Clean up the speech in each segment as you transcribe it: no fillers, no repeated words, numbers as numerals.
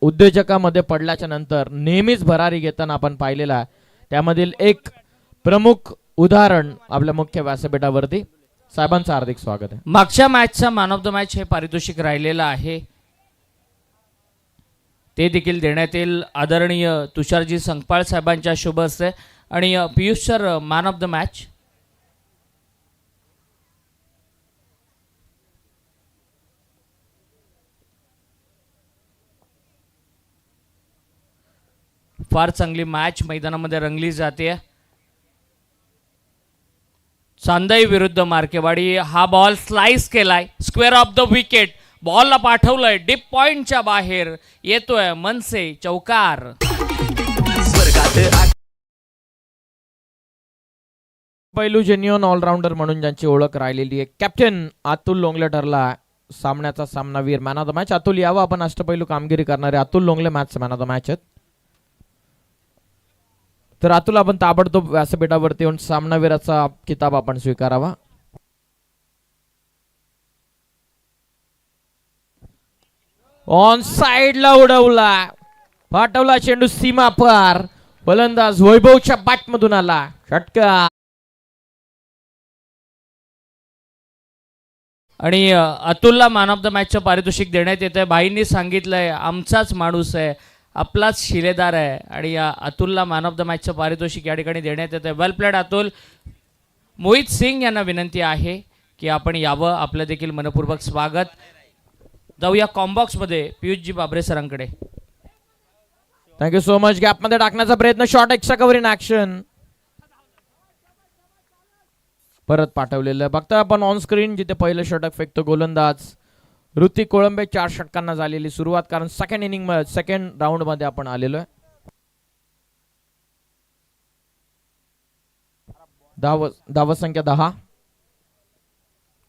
उद्योजकामध्ये पडल्याच्या नंतर नेहमीच भरारी घेताना आपण पाहिलेला आहे. त्यामधील एक प्रमुख उदाहरण आपल्या मुख्य व्यासपीठावरती साहेबांचं हार्दिक स्वागत आहे. मागच्या मॅचचा मॅन ऑफ द मॅच हे पारितोषिक राहिलेलं आहे, ते देखील देण्यात येईल आदरणीय तुषारजी संकपाळ साहेबांच्या शुभ हस्ते. आणि Piyush sir, man of the match. फार चांगली मॅच मैदानामध्ये रंगली जाते. चांदई विरुद्ध मार्केवाडी. हा बॉल स्लाइस केलाय, स्क्वेअर ऑफ द विकेट. बॉलला पाठवलंय डीप पॉइंटच्या बाहेर, येतोय मनसे चौकार. पैलू जेन्युइन ऑलराऊंडर म्हणून ज्यांची ओळख राहिलेली आहे, कॅप्टन अतुल लोंगले ठरला सामन्याचा सामनावीर, man of the match. Atul यावं, आपण अष्टपैलू कामगिरी करणारे Atul Longle match man of the match आहेत. तर अतुल, आपण ताबडतोब व्यासपीठावरती येऊन सामनावीराचा किताब आपण स्वीकारावा. ऑन साइडला उडवला, पाठवला चेंडू सीमा पार. फलंदाज वैभवच्या बॅटमधून आला षटकार. आणि अतुलला मॅन ऑफ द मॅचचं पारितोषिक देण्यात येत आहे. भाईंनी सांगितलंय आमचाच माणूस आहे, आपलाच शिलेदार आहे, आणि अतुलला मॅन ऑफ द मॅचचं पारितोषिक या ठिकाणी देण्यात येत आहे. वेल प्लेड अतुल. मोहित सिंग यांना विनंती आहे की आपण यावं, आपलं देखील मनपूर्वक स्वागत. जाऊया कॉम्बॉक्समध्ये पियुषजी बाबरे सरांकडे. Thank you so much. गॅपमध्ये टाकण्याचा प्रयत्न, shot extra cover in action. परत पाठवलेलं बघता आपण ऑन स्क्रीन, जिथे पहिलं षटक फेकतो गोलंदाज ऋतिक कोळंबे. 4 षटकांना झालेली सुरुवात, कारण सेकंड राऊंड मध्ये आपण आलेलो आहे. धाव संख्या 10.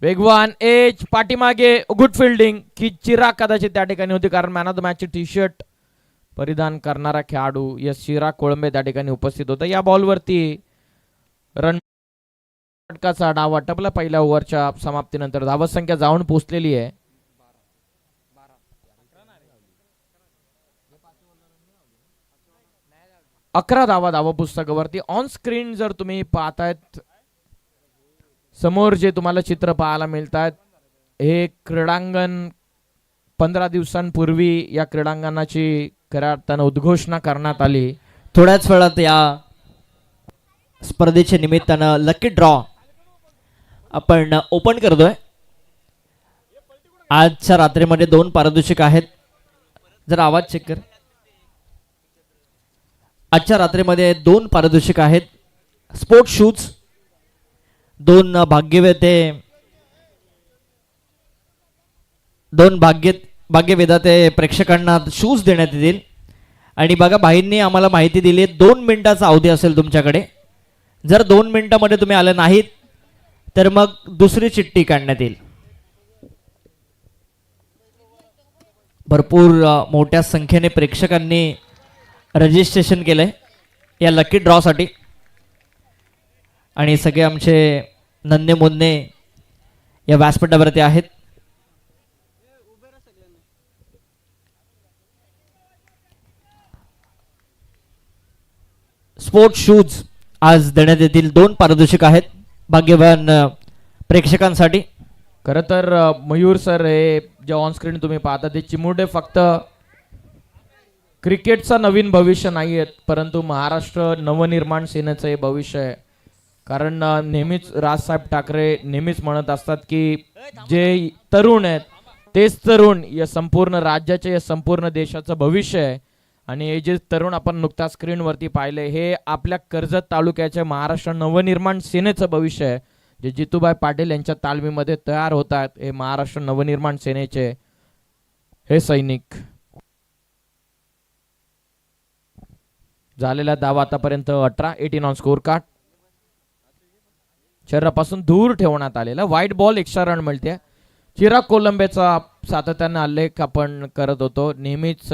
वेगवान एज पाठीमागे, गुड फिल्डिंग की चिराग कदाचित त्या ठिकाणी होती, कारण मॅन ऑफ द मॅचचे टी शर्ट परिधान करणारा खेळाडू यस चिराग कोळंबे त्या ठिकाणी उपस्थित होता. या बॉलवरती रन षटकाचा डाव टपला पहिल्या ओव्हरच्या समाप्तीनंतर. धावसंख्या जाऊन पोहोचलेली आहे 11 धावा धावपुस्तकावरती. ऑन स्क्रीन जर तुम्ही पाहतायत समोर जे तुम्हाला चित्र पाहायला मिळत आहेत, हे क्रीडांगण 15 दिवसांपूर्वी या क्रीडांगणाची खऱ्या अर्थानं उद्घोषणा करण्यात आली. थोड्याच वेळात या स्पर्धेच्या निमित्तानं लकी ड्रॉ आपण ओपन करतोय. आजच्या रात्रीमध्ये 2 पारितोषिक आहेत. जरा आवाज चेक कर. आजच्या रात्रीमध्ये 2 पारितोषिक आहेत. स्पोर्ट शूज 2 भाग्यविधाते प्रेक्षकांना शूज देण्यात येतील. आणि बघा, भाईंनी आम्हाला माहिती दिली 2 मिनिटाचा अवधी असेल तुमच्याकडे. जर 2 मिनिटामध्ये तुम्ही आले नाहीत तर मग दुसरी चिठ्ठी काढण्यात येईल. भरपूर मोठ्या संख्येने प्रेक्षकांनी रजिस्ट्रेशन केलंय या लकी ड्रॉसाठी, आणि सगळे आमचे नन्हे मुन्ने या व्यासपीठावरती आहेत. स्पोर्ट शूज आज देण्यात येतील. 2 पारितोषिक आहेत भाग्यवान प्रेक्षकांसाठी. खरं तर मयूर सर, हे जे ऑन स्क्रीन तुम्ही पाहता ते चिमुरडे फक्त क्रिकेटचं नवीन भविष्य नाही आहेत, परंतु महाराष्ट्र नवनिर्माण सेनेचं हे भविष्य आहे. कारण नेहमीच राजसाहेब ठाकरे नेहमीच म्हणत असतात की जे तरुण आहेत तेच तरुण या संपूर्ण राज्याचे, या संपूर्ण देशाचं भविष्य आहे. आणि हे जे तरुण आपण नुकता स्क्रीनवरती पाहिले, हे आपल्या कर्जत तालुक्याच्या महाराष्ट्र नवनिर्माण सेनेचं भविष्य आहे, जे जितूभाई पाटील यांच्या तालमीमध्ये तयार होत आहेत. हे महाराष्ट्र नवनिर्माण सेनेचे हे सैनिक. झालेला धावा आतापर्यंत 18 ऑन स्कोर कार्ड. शरीरापासून दूर ठेवण्यात आलेला व्हाईट बॉल, एक्स्ट्रा रन मिळते. चिराग कोलंबेचा सातत्याने उल्लेख आपण करत होतो. नेहमीच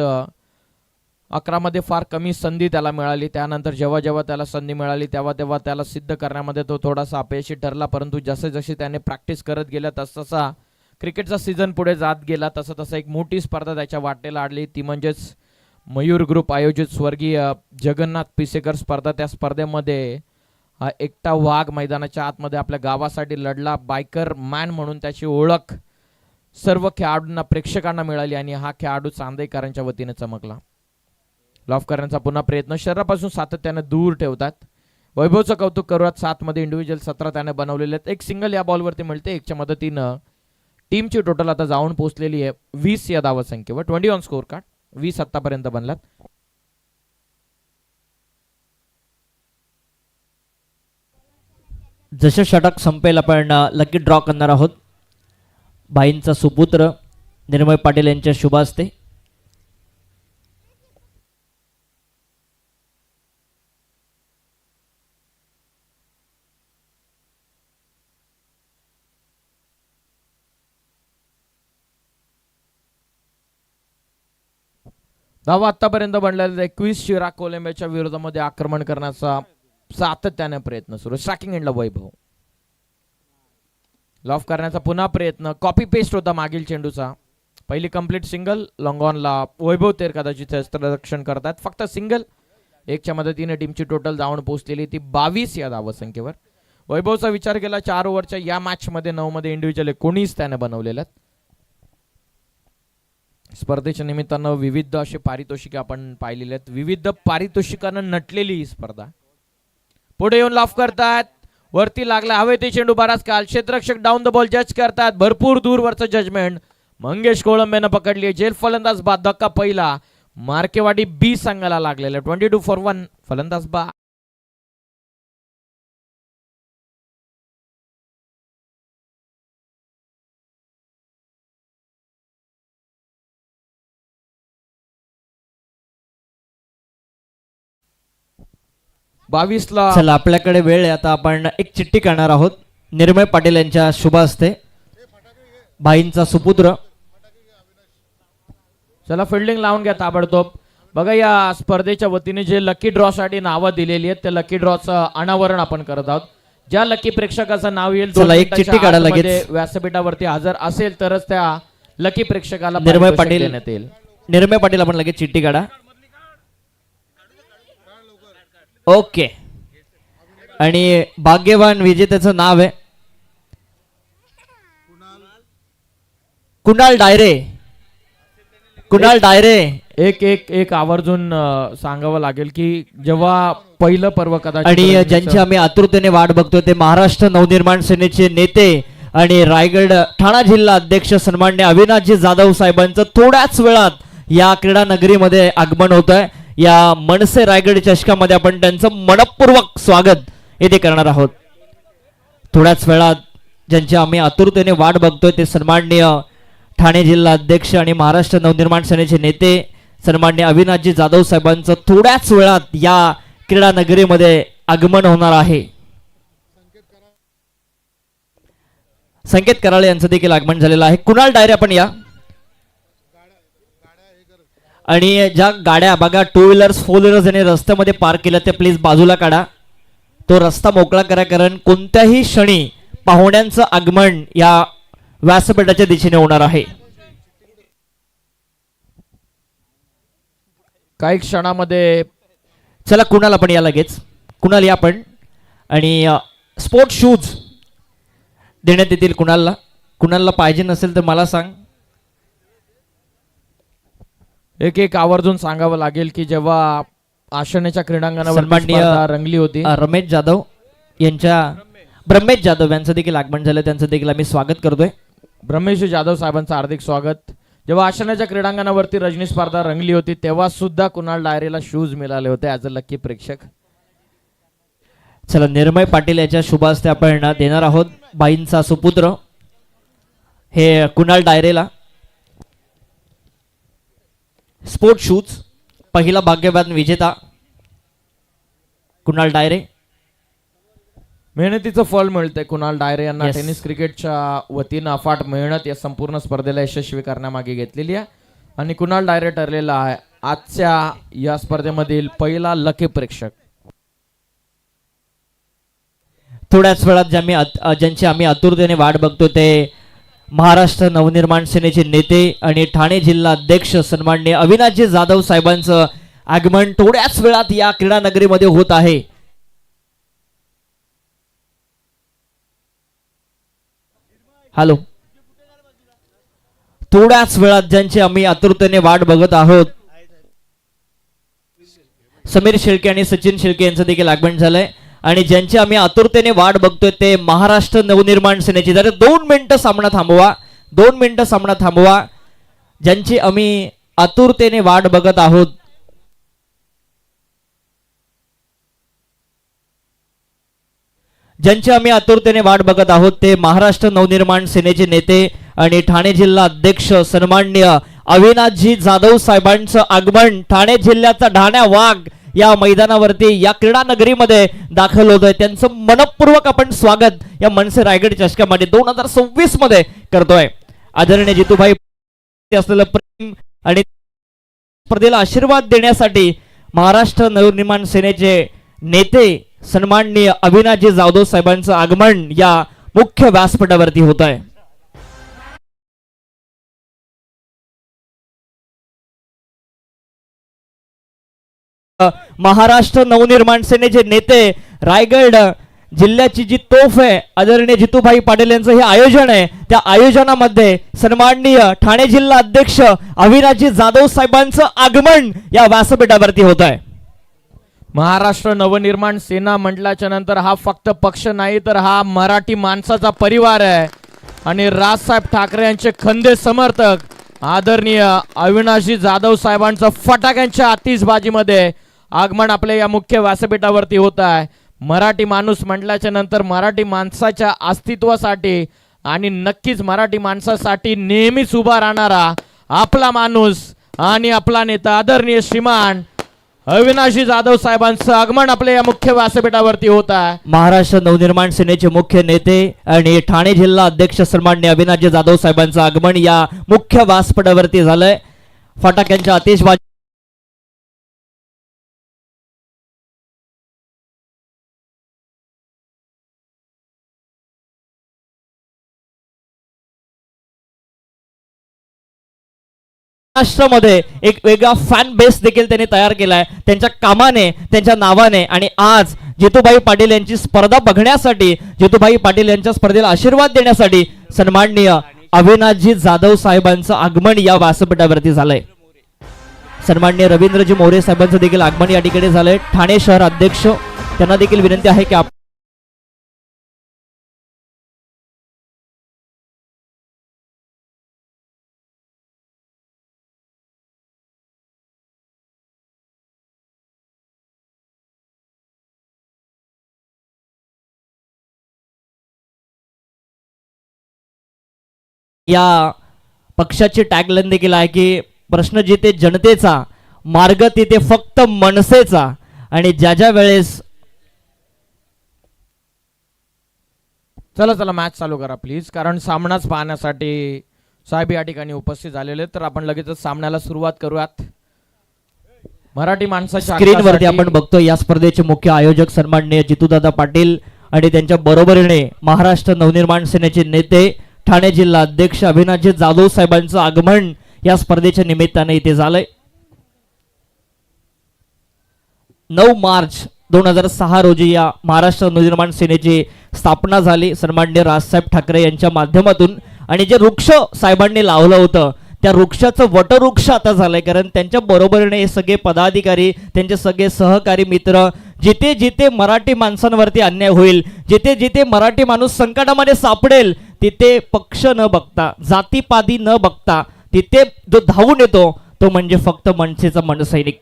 11 मध्ये फार कमी संधी त्याला मिळाली. त्यानंतर जेव्हा जेव्हा त्याला संधी मिळाली तेव्हा त्याला सिद्ध करण्यामध्ये तो थोडासा अपयशी ठरला. परंतु जसे जसे त्याने प्रॅक्टिस करत गेला तसा क्रिकेटचा सीझन पुढे जात गेला, तसं एक मोठी स्पर्धा त्याच्या वाटेला आली. ती म्हणजेच मयूर ग्रुप आयोजित स्वर्गीय जगन्नाथ पिसेकर स्पर्धा, त्या स्पर्धेमध्ये हा एकटा वाघ मैदानाच्या आतमध्ये आपल्या गावासाठी लढला. बायकर मॅन म्हणून त्याची ओळख सर्व खेळाडूंना प्रेक्षकांना मिळाली आणि हा खेळाडू चांदेकरांच्या वतीने चमकला. लॉफ करण्याचा पुन्हा प्रयत्न, शरीरापासून सातत्याने दूर ठेवतात. वैभवचं कौतुक करूयात. 7 मध्ये इंडिव्हिज्युअल 17 त्याने बनवलेले आहेत. एक सिंगल या बॉलवरती मिळते. एकच्या मदतीनं टीमची टोटल आता जाऊन पोहोचलेली आहे 20 या धावसंख्येवर. 20 ऑन स्कोर कार्ड, 20 आतापर्यंत बनलात. जसे षटक संपेल आपण लकी ड्रॉ करणार आहोत. भाईंचा सुपुत्र निर्मय पाटील यांच्या शुभ हस्ते. धावा आतापर्यंत बनलेल्या 21 चिराग कोलंबेच्या विरोधामध्ये आक्रमण करण्याचा सातत्याने प्रयत्न सुरू. स्ट्रायकिंग एंडला वैभव. लॉफ करण्याचा पुन्हा प्रयत्न, कॉपी पेस्ट होता मागील चेंडूचा. पहिली कंप्लीट सिंगल. लॉंगॉनला वैभव तेर कदाचित रक्षण करतात. फक्त सिंगल. एकच्या मदतीने टीमची टोटल जाऊन पोहोचलेली ती 22 या धावसंख्येवर. वैभवचा विचार केला 4 ओव्हरच्या या मॅच मध्ये 9 मध्ये इंडिव्हिज्युअल 19 त्याने बनवलेले आहेत. स्पर्धेच्या निमित्तानं विविध असे पारितोषिके आपण पाहिलेले आहेत. विविध पारितोषिकांना नटलेली ही स्पर्धा. पुढे येऊन लॉफ करतात. वरती लागला हवे ते चेंडू बराच काल. क्षेत्ररक्षक डाऊन द बॉल जज करतात. भरपूर दूरवरचं जजमेंट मंगेश कोळंबेनं पकडली. जेल फलंदाज बाद. धक्का पहिला. मार्केवाडी बी संघाला लागलेला. 22 फॉर 1 फलंदाज बा. बावीसला चला आपल्याकडे वेळ आहे. आता आपण एक चिठ्ठी करणार आहोत निर्मय पाटील यांच्या शुभ हस्ते. भाईंचा सुपुत्र. चला फिल्डिंग लावून घ्या ताबडतोब. बघा या स्पर्धेच्या वतीने जे लकी ड्रॉ साठी नावं दिलेली आहेत त्या लकी ड्रॉचं अनावरण आपण करत आहोत. ज्या लकी प्रेक्षकाचं नाव येईल चला, एक चिठ्ठी काढा लगेच. व्यासपीठावरती हजर असेल तरच त्या लकी प्रेक्षकाला निर्मय पारितोषिक पाटील देण्यात येईल. निर्मय पाटील आपण लगेच चिठ्ठी काढा. ओके. आणि भाग्यवान विजेत्याचं नाव आहे कुणाल डायरे. कुणाल डायरे. एक एक एक आवर्जून सांगावं लागेल की जेव्हा पहिलं पर्व कदाचित आणि ज्यांची आम्ही आतुरतेने वाट बघतोय ते महाराष्ट्र नवनिर्माण सेनेचे नेते आणि रायगड ठाणा जिल्हा अध्यक्ष सन्माननीय अविनाशजी जाधव साहेबांचं थोड्याच वेळात या क्रीडा नगरीमध्ये आगमन होत आहे. या मनसे रायगड चषकामध्ये आपण त्यांचं मनपूर्वक स्वागत येथे करणार आहोत. थोड्याच वेळात ज्यांची आम्ही आतुरतेने वाट बघतोय ते सन्माननीय ठाणे जिल्हा अध्यक्ष आणि महाराष्ट्र नवनिर्माण सेनेचे नेते सन्माननीय अविनाशजी जाधव साहेबांचं थोड्याच वेळात या क्रीडा नगरीमध्ये आगमन होणार आहे. संकेत कराळे यांचं देखील आगमन झालेलं आहे. कुणाल डायरे आपण या. आणि ज्या गाड्या बघा 2 व्हीलर्स 4 व्हीलर्स यांनी रस्त्यामध्ये पार्क केल्या ते प्लीज बाजूला काढा. तो रस्ता मोकळा करा, कारण कोणत्याही क्षणी पाहुण्यांचं आगमन या व्यासपीठाच्या दिशेने होणार आहे. काही क्षणामध्ये चला कुणाल आपण या लगेच. कुणाल या आपण. आणि स्पोर्ट शूज देण्यात येतील कुणालला. कुणालला पाहिजे नसेल तर मला सांग. एक एक आवर्जून सांगावं लागेल की जेव्हा आशनेच्या क्रीडांगणावर सन्माननीय स्पर्धा रंगली होती रमेश जाधव यांच्या ब्रह्मेश जाधव यांचं देखील आगमन झालं. त्यांचं देखील आम्ही स्वागत करतोय. ब्रह्मेश जाधव साहेबांचं हार्दिक स्वागत. जेव्हा आशनाच्या क्रीडांगणावरती रजनी स्पर्धा रंगली होती तेव्हा सुद्धा कुणाल डायरेला शूज मिळाले होते ॲज अ लकी प्रेक्षक. चला निर्मय पाटील याच्या शुभ हस्ते आपण देणार आहोत बाईंचा सुपुत्र हे कुणाल डायरेला स्पोर्ट शूज. पहिला भाग्यवान विजेता कुणाल डायरे. मेहनतीचं फळ मिळतंय कुणाल डायरे यांना. Yes. टेनिस क्रिकेटच्या वतीनं अफाट मेहनत या संपूर्ण स्पर्धेला यशस्वी करण्यामागे घेतलेली आहे आणि कुणाल डायरे ठरलेला आहे आजच्या या स्पर्धेमधील पहिला लकी प्रेक्षक. थोड्याच वेळात ज्यांची आम्ही आतुरतेने वाट बघतो ते महाराष्ट्र नवनिर्माण सेनेचे नेते आणि ठाणे जिल्हा अध्यक्ष सन्माननीय अविनाशजी जाधव साहेबांचं आगमन थोड्याच वेळात या क्रीडा नगरीमध्ये होत आहे. हॅलो, थोड्याच वेळात ज्यांची आम्ही आतुरतेने वाट बघत आहोत, समीर शेळके आणि सचिन शेळके यांचं देखील आगमन झालंय. आणि ज्यांची आम्ही आतुरतेने वाट बघतोय ते महाराष्ट्र नवनिर्माण सेनेचे. जरा 2 मिनिटं सामना थांबवा, 2 मिनिटं सामना थांबवा. ज्यांची आम्ही आतुरतेने वाट बघत आहोत, ज्यांची आम्ही आतुरतेने वाट बघत आहोत ते महाराष्ट्र नवनिर्माण सेनेचे नेते आणि ठाणे जिल्हा अध्यक्ष सन्माननीय अविनाशजी जाधव साहेबांचं आगमन. ठाणे जिल्ह्याचा ढाण्या वाघ या मैदानावरती या क्रीडा नगरीमध्ये दाखल होत आहे. त्यांचं मनपूर्वक आपण स्वागत या मनसे रायगड चषकामध्ये 2026 मध्ये करतोय. आदरणीय जितूभाई असलेलं प्रेम आणि स्पर्धेला आशीर्वाद देण्यासाठी महाराष्ट्र नवनिर्माण सेनेचे नेते सन्माननीय अविनाशजी जाधव साहेबांचं आगमन या मुख्य व्यासपीठावरती होत आहे. महाराष्ट्र नवनिर्माण सेनेचे नेते, रायगड जिल्ह्याची जी तोफ आहे आदरणीय जितूभाई पाटील यांचं हे आयोजन आहे. त्या आयोजनामध्ये सन्माननीय ठाणे जिल्हा अध्यक्ष अविनाशजी जाधव साहेबांचं आगमन या व्यासपीठावरती होत आहे. महाराष्ट्र नवनिर्माण सेना म्हटल्याच्या नंतर हा फक्त पक्ष नाही तर हा मराठी माणसाचा परिवार आहे. आणि राजसाहेब ठाकरे यांचे खंदे समर्थक आदरणीय अविनाशजी जाधव साहेबांचं फटाक्यांच्या आतिषबाजीमध्ये आगमन आपल्या या मुख्य व्यासपीठावरती होत आहे. मराठी माणूस म्हटल्याच्या नंतर मराठी माणसाच्या अस्तित्वासाठी आणि नक्कीच मराठी माणसासाठी नेहमीच उभा राहणारा आपला माणूस आणि आपला नेता आदरणीय श्रीमान अविनाशजी जाधव साहेबांचं आगमन आपल्या या मुख्य व्यासपीठावरती होत आहे. महाराष्ट्र नवनिर्माण सेनेचे मुख्य नेते आणि ठाणे जिल्हा अध्यक्ष सन्माननीय अविनाशजी जाधव साहेबांचं आगमन या मुख्य व्यासपीठावरती झालंय. फटाक्यांच्या आतिषबाजी महाराष्ट्रामध्ये एक वेगळा फॅन बेस देखील त्यांनी तयार केलाय त्यांच्या कामाने, त्यांच्या नावाने. आणि आज जितूभाई पाटील यांची स्पर्धा बघण्यासाठी, जितूभाई पाटील यांच्या स्पर्धेला आशीर्वाद देण्यासाठी सन्माननीय अविनाशजी जाधव साहेबांचं आगमन या व्यासपीठावरती झालंय. सन्माननीय रवींद्रजी मोरे साहेबांचं देखील आगमन या ठिकाणी झालंय. ठाणे शहर अध्यक्ष त्यांना देखील विनंती आहे की या पक्षाची टॅगलाईन देखील आहे की प्रश्न जिथे जनतेचा, मार्ग तिथे फक्त मनसेचा. आणि ज्या ज्या वेळेस चला मॅच चालू करा प्लीज, कारण सामनाच पाहण्यासाठी साहेब या ठिकाणी उपस्थित झालेले. तर आपण लगेचच सामन्याला सुरुवात करूयात. मराठी माणसाच्या स्क्रीनवरती आपण बघतो या स्पर्धेचे मुख्य आयोजक सन्माननीय जितूदादा पाटील आणि त्यांच्या बरोबरीने महाराष्ट्र नवनिर्माण सेनेचे नेते ठाणे जिल्हा अध्यक्ष अविनाशजी जाधव साहेबांचं आगमन या स्पर्धेच्या निमित्ताने इथे झालंय. 9 मार्च 2006 रोजी या महाराष्ट्र नवनिर्माण सेनेची स्थापना झाली सन्माननीय राजसाहेब ठाकरे यांच्या माध्यमातून. आणि जे वृक्ष साहेबांनी लावलं होतं त्या वृक्षाचं वटवृक्ष आता झालंय. कारण त्यांच्या बरोबरीने हे सगळे पदाधिकारी, त्यांचे सगळे सहकारी मित्र, जिथे जिथे मराठी माणसांवरती अन्याय होईल, जिथे जिथे मराठी माणूस संकटामध्ये सापडेल, तिथे पक्ष न बघता, जातीपाती न बघता तिथे जो धावून येतो तो म्हणजे फक्त मनसेचा मनसैनिक.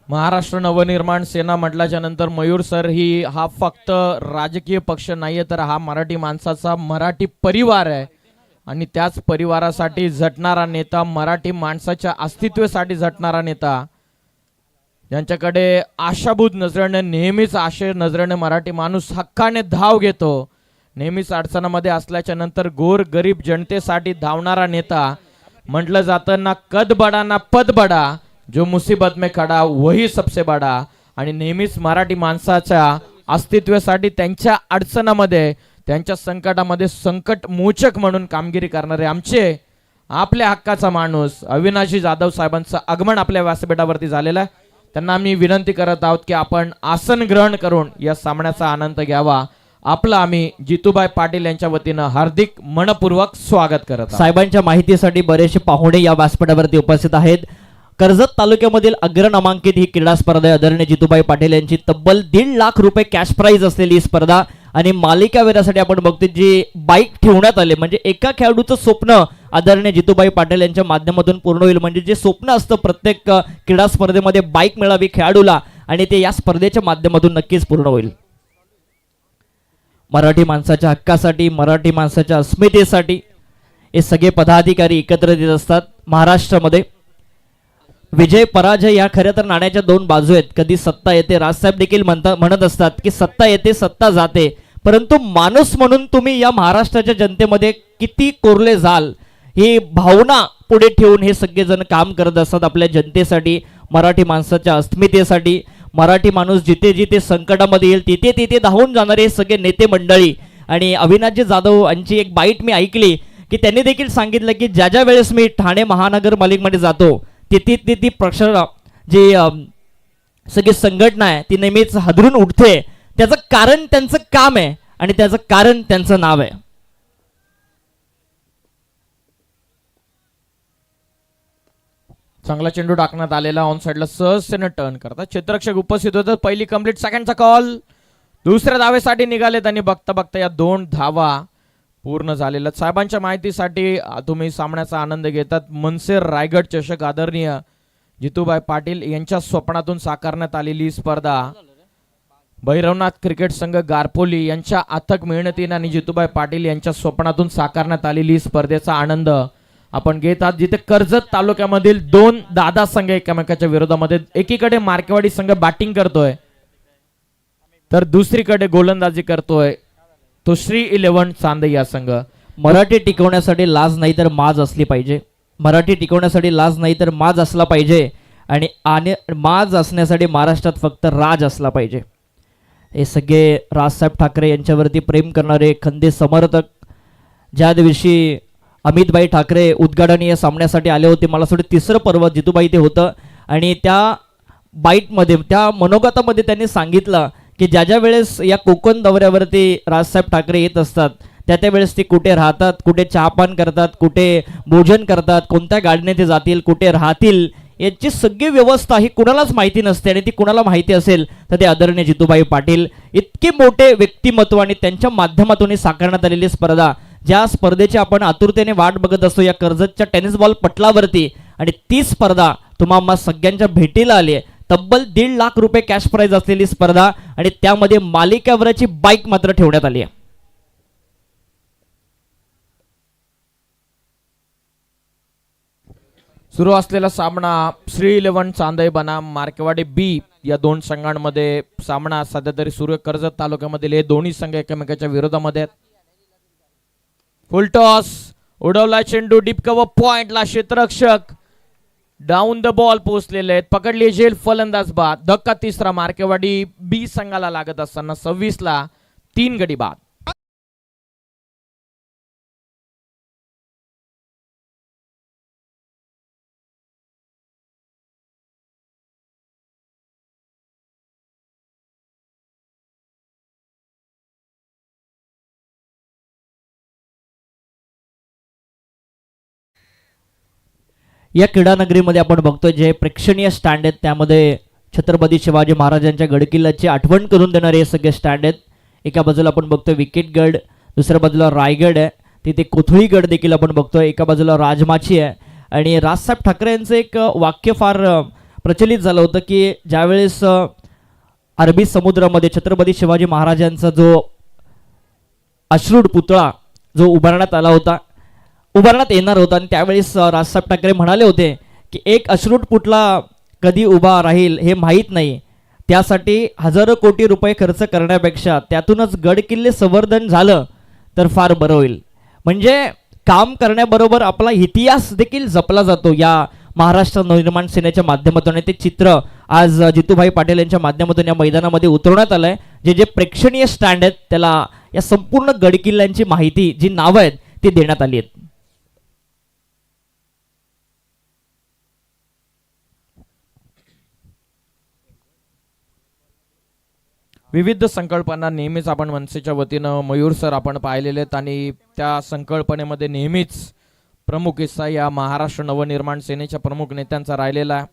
महाराष्ट्र नवनिर्माण सेना म्हटल्याच्या नंतर मयूर सर हा फक्त राजकीय पक्ष नाहीये तर हा मराठी माणसाचा मराठी परिवार आहे. आणि त्याच परिवारासाठी झटणारा नेता, मराठी माणसाच्या अस्तित्वासाठी झटणारा नेता, ज्यांच्याकडे आशाभूत नजरेने, नेहमीच आशय नजरेने मराठी माणूस हक्काने धाव घेतो. नेहमीच अडचणामध्ये असल्याच्या नंतर गोर गरीब जनतेसाठी धावणारा नेता. म्हटलं जातं ना कद बडा ना पद बडा, जो मुसीबत में खडा वही सबसे बडा. आणि नेहमीच मराठी माणसाच्या अस्तित्वासाठी, त्यांच्या अडचणामध्ये त्यांच्या संकटामध्ये संकट मोचक म्हणून कामगिरी करणारे आमचे आपल्या हक्काचा माणूस अविनाशी जाधव साहेबांचं आगमन आपल्या व्यासपीठावरती झालेलं आहे. त्यांना आम्ही विनंती करत आहोत की आपण आसन ग्रहण करून या सामन्याचा आनंद घ्यावा. आपलं आम्ही जितूभाई पाटील यांच्या वतीनं हार्दिक मनपूर्वक स्वागत करत आहोत. साहेबांच्या माहितीसाठी बरेचसे पाहुणे या व्यासपीठावरती उपस्थित आहेत. कर्जत तालुक्यामधील अग्रनामांकित ही क्रीडा स्पर्धा आहे. आदरणीय जितूभाई पाटील यांची तब्बल 1.5 लाख रुपये कॅश प्राइज असलेली ही स्पर्धा आणि मालिकावीरासाठी आपण बघतो जी बाईक ठेवण्यात आले म्हणजे एका खेळाडूचं स्वप्न आदरणीय जितूभाई पाटील यांच्या माध्यमातून पूर्ण होईल. म्हणजे जे स्वप्न असतं प्रत्येक क्रीडा स्पर्धेमध्ये बाईक मिळावी खेळाडूला आणि ते या स्पर्धेच्या माध्यमातून नक्कीच पूर्ण होईल. मराठी माणसाच्या हक्कासाठी मराठी माणसाच्या अस्मितेसाठी हे सगळे पदाधिकारी एकत्र येत असतात. महाराष्ट्रामध्ये विजय पराजय या खऱ्या तर नाण्याच्या दोन बाजू आहेत. कधी सत्ता येते, राजसाहेब देखील म्हणत असतात की सत्ता येते सत्ता जाते, परंतु माणूस म्हणून तुम्ही या महाराष्ट्राच्या जनतेमध्ये किती कोरले जाल ही भावना पुढे ठेवून हे सगळेजण काम करत असतात आपल्या जनतेसाठी, मराठी माणसाच्या अस्मितेसाठी. मराठी माणूस जिथे जिथे संकटामध्ये येईल तिथे तिथे धावून जाणारे सगळे नेते मंडळी. आणि अविनाशजी जाधव यांची एक बाईट मी ऐकली की त्यांनी देखील सांगितलं की ज्या ज्या वेळेस मी ठाणे महानगरपालिकेमध्ये जातो तिथे तिथे प्रक्षर जी सगळी संघटना आहे ती नेहमीच हादरून उठते. त्याचं कारण त्यांचं काम आहे आणि त्याचं कारण त्यांचं नाव आहे. चांगला चेंडू टाकण्यात आलेला ऑन साइडला सहजतेनं टर्न करतात. क्षेत्ररक्षक उपस्थित होतं. पहिली कंप्लीट, सेकंडचा कॉल. दुसऱ्या धावेसाठी निघालेत आणि बघता बघता या 2 धावा पूर्ण झालेल्या. साहेबांच्या माहितीसाठी तुम्ही सामन्याचा आनंद घेतात. मनसेर रायगड चषक आदरणीय जितूभाई पाटील यांच्या स्वप्नातून साकारण्यात आलेली स्पर्धा. भैरवनाथ क्रिकेट संघ गारपोली यांच्या अथक मेहनतीने आणि जितूभाई पाटील यांच्या स्वप्नातून साकारण्यात आलेली स्पर्धेचा आनंद आपण घेत आहात. जिथे कर्जत तालुक्यामधील 2 दादा संघ एकमेकाच्या विरोधामध्ये, एकीकडे मार्केवाडी संघ बॅटिंग करतोय तर दुसरीकडे गोलंदाजी करतोय तो श्री 11 चांदई या संघ. मराठी टिकवण्यासाठी लाज नाही तर माज असली पाहिजे. मराठी टिकवण्यासाठी लाज नाही तर माज असला पाहिजे आणि माज असण्यासाठी महाराष्ट्रात फक्त राज असला पाहिजे. हे सगळे राजसाहेब ठाकरे यांच्यावरती प्रेम करणारे खंदे समर्थक ज्या दिवशी अमितभाई ठाकरे उद्घाटनीय सामन्यासाठी आले होते, मला असं वाटतं 3रं पर्व जितूबाई ते होतं आणि त्या बाईटमध्ये त्या मनोगतामध्ये त्यांनी सांगितलं की ज्या ज्या वेळेस या कोकण दौऱ्यावरती राजसाहेब ठाकरे येत असतात त्या त्यावेळेस ते कुठे राहतात, कुठे चहापान करतात, कुठे भोजन करतात, कोणत्या गाडीने ते जातील, कुठे राहतील, याची सगळी व्यवस्था ही कुणालाच माहिती नसते. आणि ती कुणाला माहिती असेल तर ते आदरणीय जितूभाई पाटील इतके मोठे व्यक्तिमत्व आणि त्यांच्या माध्यमातून साकारण्यात आलेली स्पर्धा, ज्या स्पर्धेची आपण आतुरतेने वाट बघत असतो या कर्जतच्या टेनिस बॉल पटलावरती, आणि ती स्पर्धा तुम्हा सगळ्यांच्या भेटीला आली आहे. तब्बल 1.5 लाख रुपये कॅश प्राइज असलेली स्पर्धा आणि त्यामध्ये मालिकावरची बाईक मात्र ठेवण्यात आली आहे. सुरू असलेला सामना श्री 11 चांदई बनाम मार्केवाडी बी या 2 संघांमध्ये सामना सध्या तरी सुरू. कर्जत तालुक्यामधील हे दोन्ही संघ एकमेकाच्या विरोधामध्ये आहेत. फुल टॉस, उडवला चेंडू, डीप कव्हर पॉइंटला, क्षेत्ररक्षक डाऊन द बॉल पोहोचलेले आहेत. पकडली झेल, फलंदाज बाद. धक्का 3रा मार्केवाडी बी संघाला लागत असताना 26ला 3 गडी बाद. या क्रीडा नगरीमध्ये आपण बघतोय जे प्रेक्षणीय स्टँड आहेत त्यामध्ये छत्रपती शिवाजी महाराजांच्या गडकिल्ल्याची आठवण करून देणारे हे सगळे स्टँड आहेत. एका बाजूला आपण बघतोय विकेटगड, दुसऱ्या बाजूला रायगड आहे, तिथे कोथळीगड देखील आपण बघतोय, एका बाजूला राजमाची आहे. आणि राजसाहेब ठाकरे यांचं एक वाक्य फार प्रचलित झालं होतं की ज्यावेळेस अरबी समुद्रामध्ये छत्रपती शिवाजी महाराजांचा जो अश्रूड पुतळा जो उभारण्यात येणार होता आणि त्यावेळेस राजसाहेब ठाकरे म्हणाले होते की एक अश्रूड पुतळा कधी उभा राहील हे माहीत नाही, त्यासाठी हजारो कोटी रुपये खर्च करण्यापेक्षा त्यातूनच गड किल्ले संवर्धन झालं तर फार बरं होईल. म्हणजे काम करण्याबरोबर आपला इतिहास देखील जपला जातो या महाराष्ट्र नवनिर्माण सेनेच्या माध्यमातून. आणि ते चित्र आज जितूभाई पाटील यांच्या माध्यमातून या मैदानामध्ये उतरवण्यात आलं आहे. जे प्रेक्षणीय स्टँड आहेत त्याला या संपूर्ण गडकिल्ल्यांची माहिती जी नावं आहेत ती देण्यात आली आहेत. विविध संकल्पना नेहमीच आपण मनसेच्या वतीनं मयूर सर आपण पाहिलेले आहेत आणि त्या संकल्पनेमध्ये नेहमीच प्रमुख हिस्सा या महाराष्ट्र नवनिर्माण सेनेच्या प्रमुख नेत्यांचा राहिलेला आहे.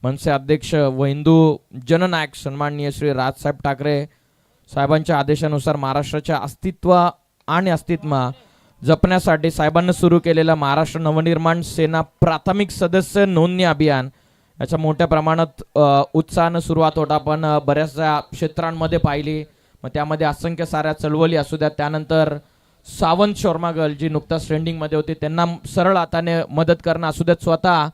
मनसे अध्यक्ष व हिंदू जननायक सन्माननीय श्री राजसाहेब ठाकरे साहेबांच्या आदेशानुसार महाराष्ट्राच्या अस्तित्व जपण्यासाठी साहेबांनी सुरू केलेलं महाराष्ट्र नवनिर्माण सेना प्राथमिक सदस्य नोंदणी अभियान याच्या मोठ्या प्रमाणात उत्साहानं सुरुवात होता. पण बऱ्याचशा क्षेत्रांमध्ये पाहिली, मग त्यामध्ये असंख्य साऱ्या चळवळी असू द्यात, त्यानंतर सावंत शोरमागल जी नुकताच ट्रेंडिंगमध्ये होती त्यांना सरळ हाताने मदत करणं असू द्यात, स्वतः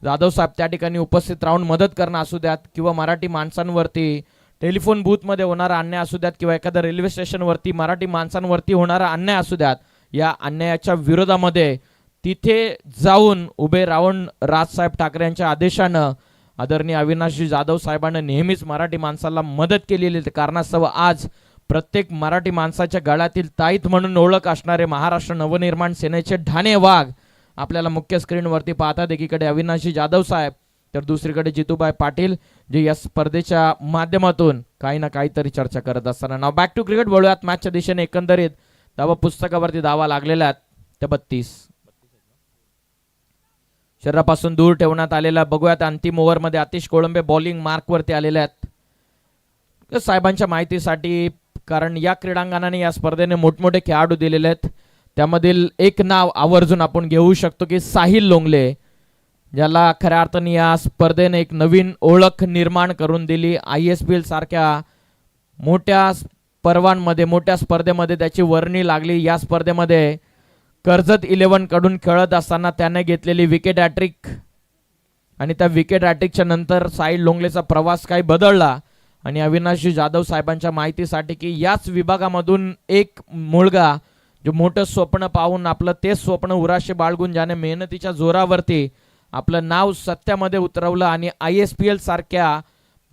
जाधव साहेब त्या ठिकाणी उपस्थित राहून मदत करणं असू द्यात, किंवा मराठी माणसांवरती टेलिफोन बूथमध्ये होणारा अन्याय असू द्यात, किंवा एखाद्या रेल्वे स्टेशनवरती मराठी माणसांवरती होणारा अन्याय असू द्यात, या अन्यायाच्या विरोधामध्ये तिथे जाऊन उभे राहून राजसाहेब ठाकरे यांच्या आदेशानं आदरणीय अविनाशजी जाधव साहेबांना नेहमीच मराठी माणसाला मदत केलेली कारणास्तव आज प्रत्येक मराठी माणसाच्या गळ्यातील ताईत म्हणून ओळख असणारे महाराष्ट्र नवनिर्माण सेनेचे ठाणे वाघ आपल्याला मुख्य स्क्रीनवरती पाहतात. एकीकडे अविनाशजी जाधव साहेब तर दुसरीकडे जितूबाई पाटील जे या स्पर्धेच्या माध्यमातून काही ना काहीतरी चर्चा करत असताना. नाव बॅक टू क्रिकेट बोलूयात. मॅचच्या दिशेने एकंदरीत धावा पुस्तकावरती धावा लागलेल्या आहेत त्या 32 शरीरापासून दूर ठेवण्यात आलेला. बघूयात अंतिम ओव्हरमध्ये आतिश कोळंबे बॉलिंग मार्कवरती आलेले आहेत साहेबांच्या माहितीसाठी, कारण या क्रीडांगणाने या स्पर्धेने मोठमोठे खेळाडू दिलेले आहेत. त्यामधील एक नाव आवर्जून आपण घेऊ शकतो की साहिल लोंगले, ज्याला खऱ्या अर्थाने या स्पर्धेने एक नवीन ओळख निर्माण करून दिली. ISPL सारख्या मोठ्या पर्वांमध्ये मोठ्या स्पर्धेमध्ये त्याची वर्णी लागली. या स्पर्धेमध्ये कर्जत 11 कडून खेळत असताना त्याने घेतलेली विकेट हॅट्रिक आणि त्या विकेट हॅट्रिकच्या नंतर साहिल लोंगलेचा प्रवास काही बदलला आणि अविनाशजी जाधव साहेबांच्या माहितीसाठी की याच विभागामधून एक मुलगा जो मोठं स्वप्न पाहून आपलं ते स्वप्न उराशी बाळगून ज्याने मेहनतीच्या जोरावरती आपलं नाव सत्यामध्ये उतरवलं आणि ISPL सारख्या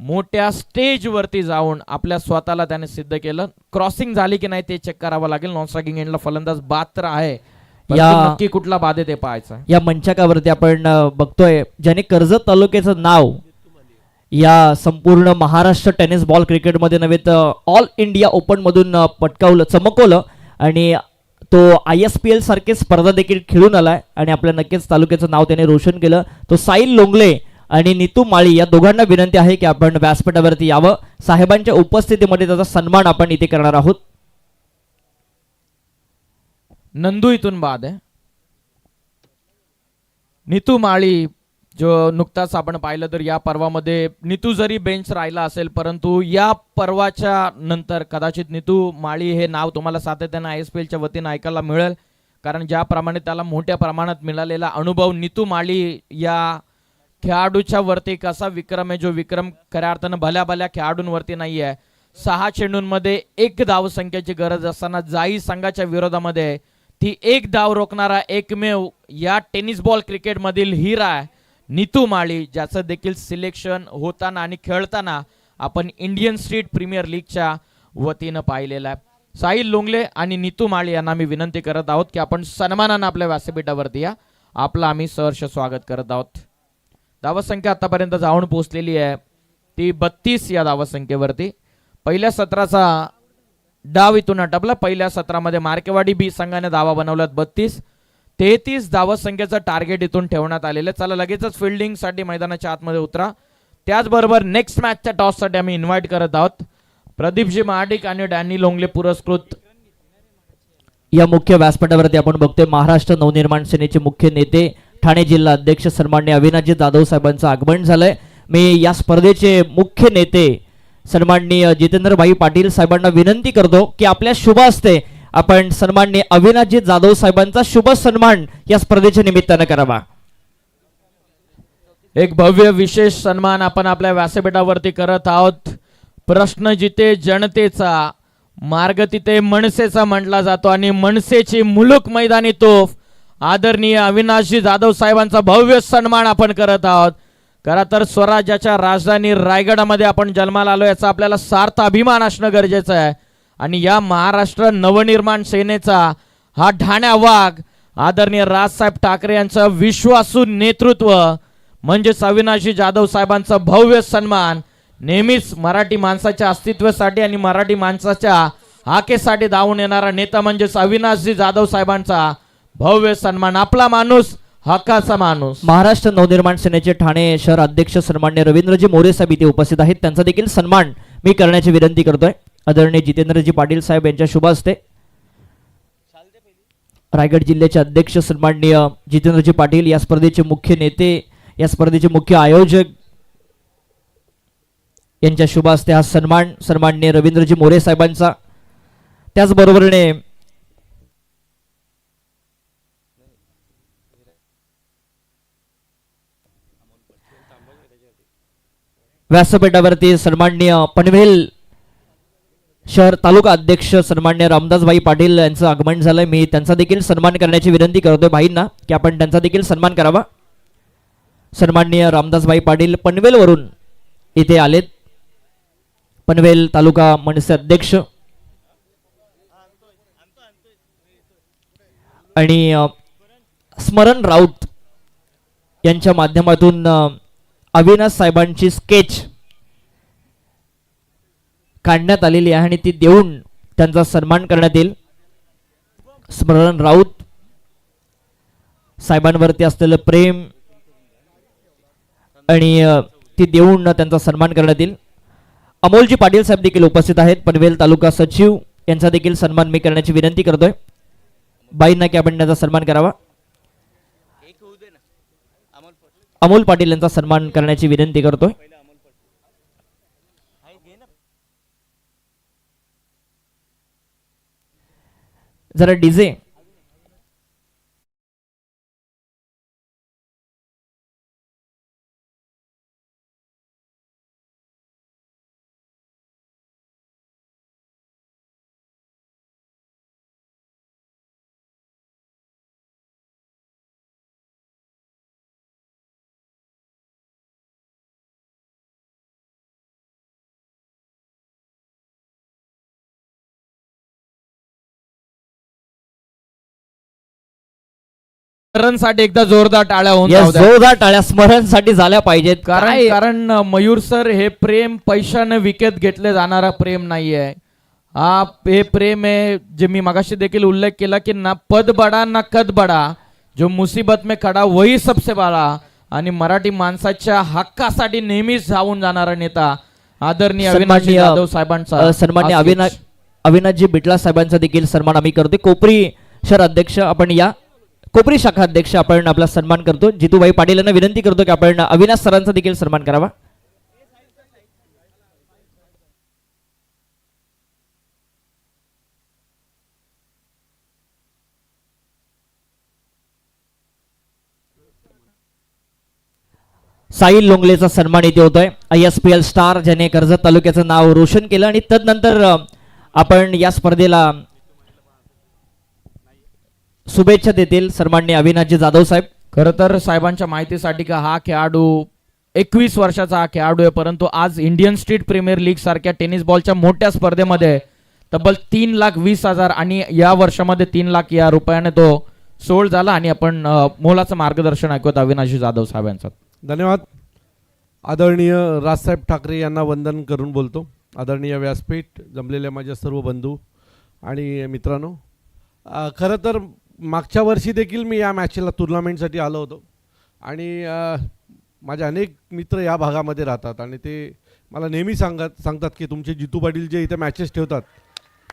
मोठ्या स्टेजवरती जाऊन आपल्या स्वतःला त्याने सिद्ध केलं. क्रॉसिंग झाली की नाही ते चेक करावं लागेल. नॉन स्ट्रायकिंग एंडला फलंदाज बाद तर आहे, नक्की कुठला बाद आहे ते पाहायचं. या मंचकावरती आपण बघतोय ज्याने कर्जत तालुक्याचं नाव या संपूर्ण महाराष्ट्र टेनिस बॉल क्रिकेटमध्ये नव्हे तर ऑल इंडिया ओपन मधून चमकवलं आणि तो ISPL सारखे स्पर्धा देखील खेळून आलाय आणि आपल्या नक्कीच तालुक्याचं नाव त्याने रोशन केलं. तो साहिल लोंगले आणि नीतू माळी या दोघांना विनंती आहे की आपण व्यासपीठावरती यावं. साहेबांच्या उपस्थितीमध्ये त्याचा सन्मान आपण इथे करणार आहोत. नंदू इथून बाद आहे. नीतू माळी जो नुकताच आपण पाहिलं तर या पर्वामध्ये नीतू जरी बेंच राहिला असेल परंतु या पर्वाच्या नंतर कदाचित नीतू माळी हे नाव तुम्हाला सातत्याने ISPLच्या वतीने ऐकायला मिळेल, कारण ज्याप्रमाणे त्याला मोठ्या प्रमाणात मिळालेला अनुभव नीतू माळी या खेळाडूच्या वरती कसा विक्रम आहे, जो विक्रम खऱ्या अर्थानं भल्या भल्या खेळाडूंवरती नाही आहे. 6 चेंडूंमध्ये 1 धावसंख्येची गरज असताना जाई संघाच्या विरोधामध्ये ती 1 धाव रोखणारा एकमेव या टेनिस बॉल क्रिकेटमधील हिरा आहे नीतू माळी, ज्याचं देखील सिलेक्शन होताना आणि खेळताना आपण इंडियन स्ट्रीट प्रीमियर लीगच्या वतीनं पाहिलेलं आहे. साहिल लोंगले आणि नीतू माळी यांना मी विनंती करत आहोत की आपण सन्मानानं आपल्या व्यासपीठावरती या. आपलं आम्ही सहर्ष स्वागत करत आहोत. धावसंख्या आतापर्यंत जाऊन पोहोचलेली आहे ती 32 या धावसंख्येवरती. पहिल्या सत्राचा डाव इथून आटपला. पहिल्या सत्रामध्ये मार्केवाडी बी संघाने धावा बनवल्यात 32. 33 धावसंख्येचं टार्गेट इथून ठेवण्यात आलेलं. चला लगेचच फिल्डिंग साठी मैदानाच्या आतमध्ये उतरा. त्याचबरोबर नेक्स्ट मॅचच्या टॉससाठी आम्ही इन्व्हाइट करत आहोत प्रदीपजी महाडिक आणि डॅनी लोंगले पुरस्कृत. या मुख्य व्यासपीठावरती आपण बघतोय महाराष्ट्र नवनिर्माण सेनेचे मुख्य नेते ठाणे जिल्हा अध्यक्ष सन्माननीय अविनाशजी जाधव साहेबांचं आगमन झालंय. मी या स्पर्धेचे मुख्य नेते सन्माननीय जितेंद्रभाई पाटील साहेबांना विनंती करतो की आपल्या शुभ हस्ते आपण सन्माननीय अविनाशजी जाधव साहेबांचा शुभ सन्मान या स्पर्धेच्या निमित्तानं करावा. एक भव्य विशेष सन्मान आपण आपल्या व्यासपीठावरती करत आहोत. प्रश्न जिथे जनतेचा, मार्ग तिथे मनसेचा म्हटला जातो आणि मनसेची मुलुक मैदानी तोफ आदरणीय अविनाशजी जाधव साहेबांचा भव्य सन्मान आपण करत आहोत. खरं तर स्वराज्याच्या राजधानी रायगडामध्ये आपण जन्माला आलो याचा आपल्याला सार्थ अभिमान असणं गरजेचं आहे. आणि या महाराष्ट्र नवनिर्माण सेनेचा हा ठाण्या वाघ आदरणीय राजसाहेब ठाकरे यांचं विश्वासू नेतृत्व म्हणजेच अविनाशी जाधव साहेबांचा भव्य सन्मान नेहमीच मराठी माणसाच्या अस्तित्वासाठी आणि मराठी माणसाच्या हाकेसाठी धावून येणारा नेता म्हणजेच अविनाशजी जाधव साहेबांचा भव्य सन्मान. आपला माणूस हक्काचा माणूस. महाराष्ट्र नवनिर्माण सेनेचे ठाणे शहर अध्यक्ष सन्मान्य रवींद्रजी मोरे साहेब इथे उपस्थित आहेत. त्यांचा देखील सन्मान मी करण्याची विनंती करतोय. आदरणीय जितेंद्रजी पाटील साहेब यांच्या शुभ हस्ते रायगड जिल्ह्याचे अध्यक्ष सन्माननीय जितेंद्रजी पाटील, या स्पर्धेचे मुख्य नेते, या स्पर्धेचे मुख्य आयोजक यांच्या शुभ हस्ते हा सन्मान सन्माननीय रवींद्रजी मोरे साहेबांचा. त्याचबरोबरीने व्यासपीठावरती सन्माननीय पनवेल शहर तालुका अध्यक्ष सन्मान्य रामदासभाई पाटील यांचं आगमन झालंय. मी त्यांचा देखील सन्मान करण्याची विनंती करतोय भाईंना की आपण त्यांचा देखील सन्मान करावा. सन्माननीय रामदासभाई पाटील पनवेलवरून इथे आलेत. पनवेल तालुका मनसे अध्यक्ष आणि स्मरण राऊत यांच्या माध्यमातून अविनाश साहेबांची स्केच काढण्यात आलेली आहे आणि ती देऊन त्यांचा सन्मान करण्यात येईल. स्मरण राऊत साहेबांवरती असलेलं प्रेम आणि ती देऊन त्यांचा सन्मान करण्यात येईल. अमोलजी पाटील साहेब देखील उपस्थित आहेत. पनवेल तालुका सचिव यांचा देखील सन्मान मी करण्याची विनंती करतोय. बाईंना की आपण त्यांचा सन्मान करावा. अमोल पाटील यांचा सन्मान करण्याची विनंती करतोय. जरा डीजे साठी एकदा जोरदार टाळ्या होऊन जाऊ द्या. जोरदार टाळ्या स्मरणसाठी झाल्या पाहिजेत. कारण मयूर सर, हे प्रेम पैशाने विकत घेतले जाणारा प्रेम नाहीये. हे प्रेम आहे जे मी मगाशी देखील उल्लेख केला की ना पद बडा ना कद बडा, जो मुसीबत में खडा वही सबसे बडा. आणि मराठी माणसाच्या हक्कासाठी नेहमीच धावून जाणारा नेता आदरणीय अविनाश जाधव साहेबांचा सन्मान्य अविनाशजी बिटला साहेबांचा देखील सन्मान आम्ही करतो. कोपरी शहर अध्यक्ष आपण या कोपरी शाखा अध्यक्ष आपण आपला सन्मान करतो. जितूबाई पाटील यांना विनंती करतो की आपण अविनाश सरांचा देखील सन्मान करावा. साहिल लोंगलेचा सन्मान इथे होतोय. ISPL स्टार ज्याने कर्जत तालुक्याचं नाव रोशन केलं आणि तदनंतर आपण या स्पर्धेला शुभेच्छा देतील सन्माननीय अविनाशजी जाधव साहेब. खरं तर साहेबांच्या माहितीसाठी का हा खेळाडू 21 वर्षाचा हा खेळाडू आहे, परंतु आज इंडियन स्ट्रीट प्रीमियर लीग सारख्या टेनिस बॉलच्या मोठ्या स्पर्धेमध्ये तब्बल 3,20,000 आणि या वर्षामध्ये 3 लाख या रुपयाने तो सोल्ड झाला. आणि आपण मोलाचं मार्गदर्शन ऐकूयात अविनाशी जाधव साहेब यांचं. धन्यवाद. आदरणीय राजसाहेब ठाकरे यांना वंदन करून बोलतो. आदरणीय व्यासपीठ, जमलेल्या माझ्या सर्व बंधू आणि मित्रांनो, खरं तर मागच्या वर्षी देखील मी या मॅचला टुर्नामेंटसाठी आलो होतो आणि माझे अनेक मित्र या भागामध्ये राहतात आणि ते मला नेहमी सांगतात की तुमचे जितू पाटील जे इथे मॅचेस ठेवतात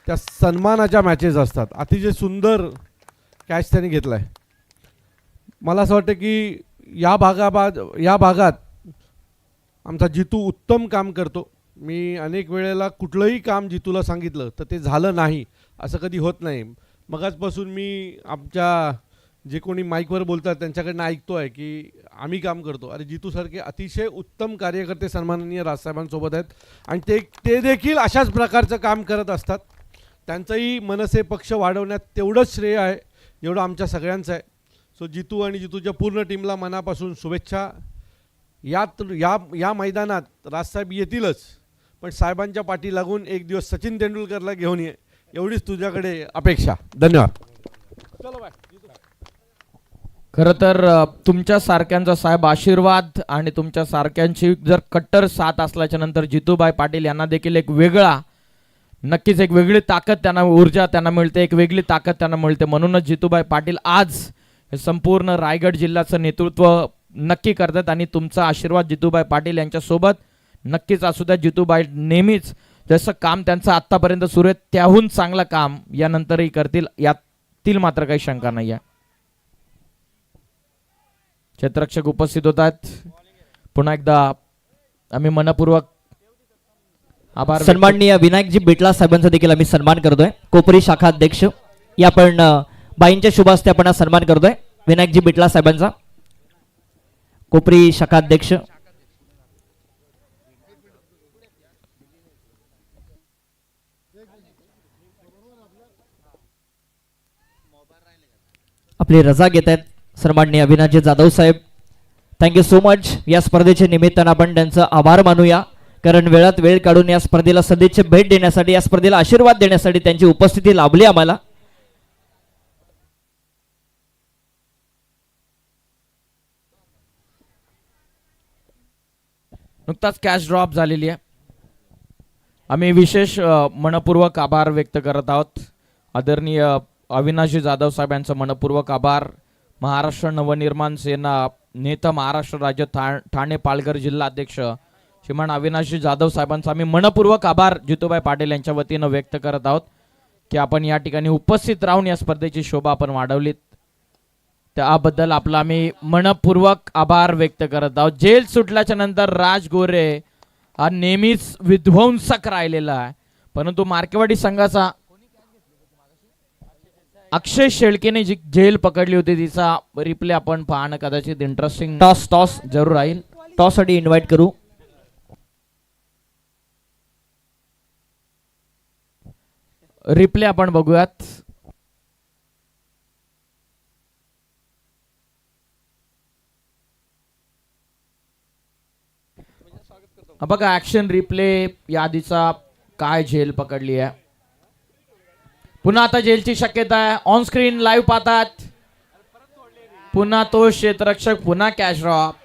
त्या सन्मानाच्या मॅचेस असतात. अतिशय सुंदर कॅच त्यांनी घेतला आहे. मला असं वाटतं की या भागात आमचा जितू उत्तम काम करतो. मी अनेक वेळेला कुठलंही काम जितूला सांगितलं तर ते झालं नाही असं कधी होत नाही. मगाचपासून मी आमच्या जे कोणी माईकवर बोलतात त्यांच्याकडनं ऐकतो आहे की आम्ही काम करतो. अरे जितूसारखे अतिशय उत्तम कार्यकर्ते सन्माननीय राजसाहेबांसोबत आहेत आणि ते देखील अशाच प्रकारचं काम करत असतात. त्यांचंही मनसे पक्ष वाढवण्यात तेवढंच श्रेय आहे जेवढं आमच्या सगळ्यांचं आहे. सो जितू आणि जितूच्या पूर्ण टीमला मनापासून शुभेच्छा. या मैदानात राजसाहेब येतीलच, पण साहेबांच्या पाठी लागून एक दिवस सचिन तेंडुलकरला घेऊन ये, एवढीच तुझ्याकडे अपेक्षा. धन्यवाद. खरं तर तुमच्या सारख्यांचा साहेब आशीर्वाद आणि तुमच्या सारख्यांची जर कट्टर साथ असल्याच्या नंतर जितूभाई पाटील यांना देखील एक वेगळा, नक्कीच एक वेगळी ताकद त्यांना, ऊर्जा त्यांना मिळते, एक वेगळी ताकद त्यांना मिळते. म्हणूनच जितूभाई पाटील आज हे संपूर्ण रायगड जिल्ह्याचं नेतृत्व नक्की करतात आणि तुमचा आशीर्वाद जितूभाई पाटील यांच्यासोबत नक्कीच असू द्या. जितूभाई नेहमीच जसं काम त्यांचं आत्तापर्यंत सुरू आहे त्याहून चांगलं काम यानंतरही करतील, यातील मात्र काही शंका नाही आहे. क्षेत्ररक्षक उपस्थित होत आहेत. पुन्हा एकदा आम्ही मनपूर्वक आभार. सन्माननीय विनायकजी बिटला साहेबांचा देखील आम्ही सन्मान करतोय. कोपरी शाखा अध्यक्ष या आपण बाईंच्या शुभ हस्ते आपण हा सन्मान करतोय विनायकजी बिटला साहेबांचा. कोपरी शाखा अध्यक्ष आपली रजा घेत आहेत सन्माननीय अविनाशजी जाधव साहेब. Thank you so much. या स्पर्धेच्या निमित्तानं आपण त्यांचा आभार मानूया, कारण वेळात वेळ काढून या स्पर्धेला सदिच्छा भेट देण्यासाठी, या स्पर्धेला आशीर्वाद देण्यासाठी त्यांची उपस्थिती लाभली आम्हाला. नुकताच कॅश ड्रॉप झालेली आहे. आम्ही विशेष मनपूर्वक आभार व्यक्त करत आहोत. आदरणीय अविनाशजी जाधव साहेब यांचं मनपूर्वक आभार. महाराष्ट्र नवनिर्माण सेना नेता, महाराष्ट्र राज्य ठाणे पालघर जिल्हा अध्यक्ष श्रीमान अविनाशजी जाधव साहेबांचा आम्ही मनपूर्वक आभार जितूभाई पाटील यांच्या वतीनं व्यक्त करत आहोत की आपण या ठिकाणी उपस्थित राहून या स्पर्धेची शोभा आपण वाढवलीत. त्याबद्दल आपला आम्ही मनपूर्वक आभार व्यक्त करत आहोत. जेल सुटल्याच्या नंतर राज गोरे हा नेहमीच विध्वंसक राहिलेला आहे, परंतु मार्केवाडी संघाचा अक्षय शेळकेने जी जेल पकडली होती तिचा रिप्ले आपण पाहणं कदाचित इंटरेस्टिंग टॉस जरूर राहील. टॉस साठी इन्व्हाइट करू. रिप्ले आपण बघूयात. बघा ऍक्शन रिप्ले यादीचा काय जेल पकडली आहे. पुन्हा आता जेलची शक्यता आहे. ऑन स्क्रीन लाईव्ह पाहतात. पुन्हा तो क्षेत्ररक्षक, पुन्हा catch drop.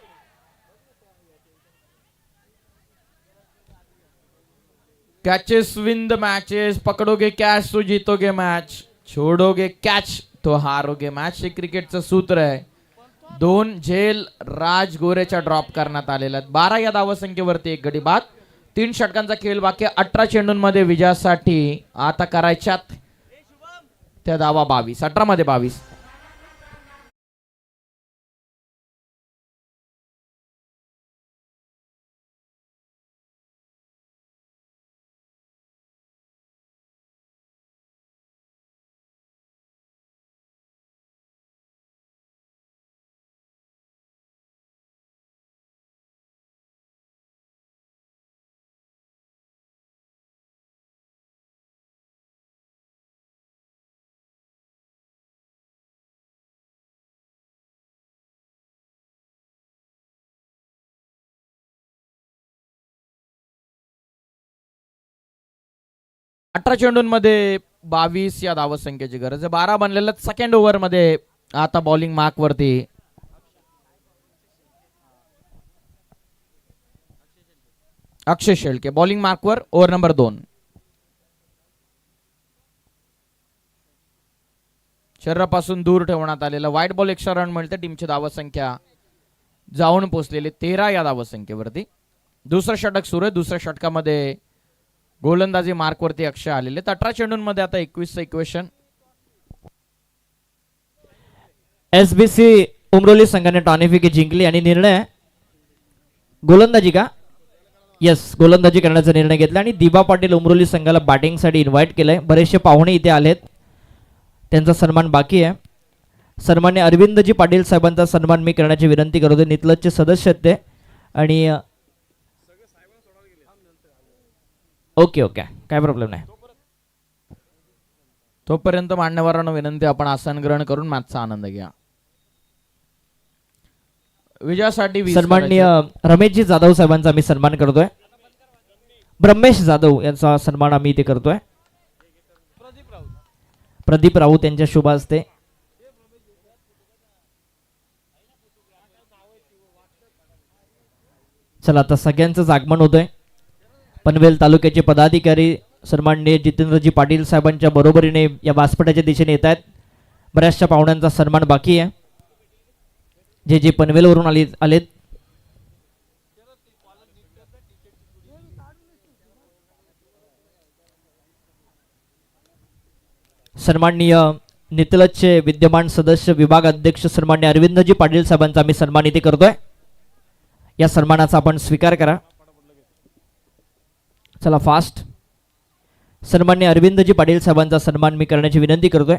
Catches win the matches, पकड़ोगे कैच तो जीतोगे मैच, छोड़ोगे कैच तो हारोगे मैच. हे क्रिकेटचं सूत्र आहे. 2 झेल राज गोरेच्या ड्रॉप करण्यात आलेल्या आहेत. 12 या धावसंख्येवरती 1 गडी बाद. 3 षटकांचा खेळ बाकी. 18 चेंडूंमध्ये विजयासाठी आता करायच्यात त्या धावा 22. 18 मध्ये 22. अठरा चेंडूंमध्ये 22 या धावसंख्येची गरज आहे. 12 बनलेल्या सेकंड ओव्हर मध्ये आता बॉलिंग मार्क वरती अक्षय शेळके. बॉलिंग मार्क वर ओव्हर नंबर 2. शरीरापासून दूर ठेवण्यात आलेला व्हाईट बॉल. एक्स्ट्रा रन मिळते. टीमची धावसंख्या जाऊन पोहोचलेली 13 या धावसंख्येवरती. दुसरं षटक सुरू आहे. दुसऱ्या षटकामध्ये गोलंदाजी मार्कवरती अक्षय आलेले. 18 चेंडूंमध्ये आता 21चं इक्वेशन. एसबीसी उमरोली संघाने टॉर्नामेंट जिंकली आणि निर्णय गोलंदाजी का गोलंदाजी करण्याचा निर्णय घेतला आणि दिबा पाटील उमरोली संघाला बॅटिंगसाठी इन्व्हाइट केलंय. बरेचसे पाहुणे इथे आलेत, त्यांचा सन्मान बाकी आहे. सन्मान्य अरविंदजी पाटील साहेबांचा सन्मान मी करण्याची विनंती करतो. नितलजचे सदस्य आहेत ते. आणि ओके काय प्रॉब्लेम नाही. तोपर्यंत मान्यवरांना विनंती, आपण आसन ग्रहण करून मॅचचा आनंद घ्या. विजयासाठी 20 सन्माननीय रमेशजी जाधव साहेबांचा मी सन्मान करतोय. ब्रह्मेश जाधव यांचा सन्मान आम्ही इथे करतोय. प्रदीप राऊत यांच्या शुभ हस्ते. चला आता सगळ्यांचंच आगमन होतंय. पनवेल तालुक्याचे पदाधिकारी सन्माननीय जितेंद्रजी पाटील साहेबांच्या बरोबरीने या व्यासपीठाच्या दिशेने येत आहेत. बऱ्याचशा पाहुण्यांचा सन्मान बाकी आहे, जे जे पनवेलवरून आलेत. सन्माननीय नितलजचे विद्यमान सदस्य विभाग अध्यक्ष सन्माननीय अरविंदजी पाटील साहेबांचा आम्ही सन्मान इथे करतोय. या सन्मानाचा आपण स्वीकार करा. चला फास्ट. सन्माननीय अरविंदजी पाटील साहेबांचा सन्मान मी करण्याची विनंती करतोय.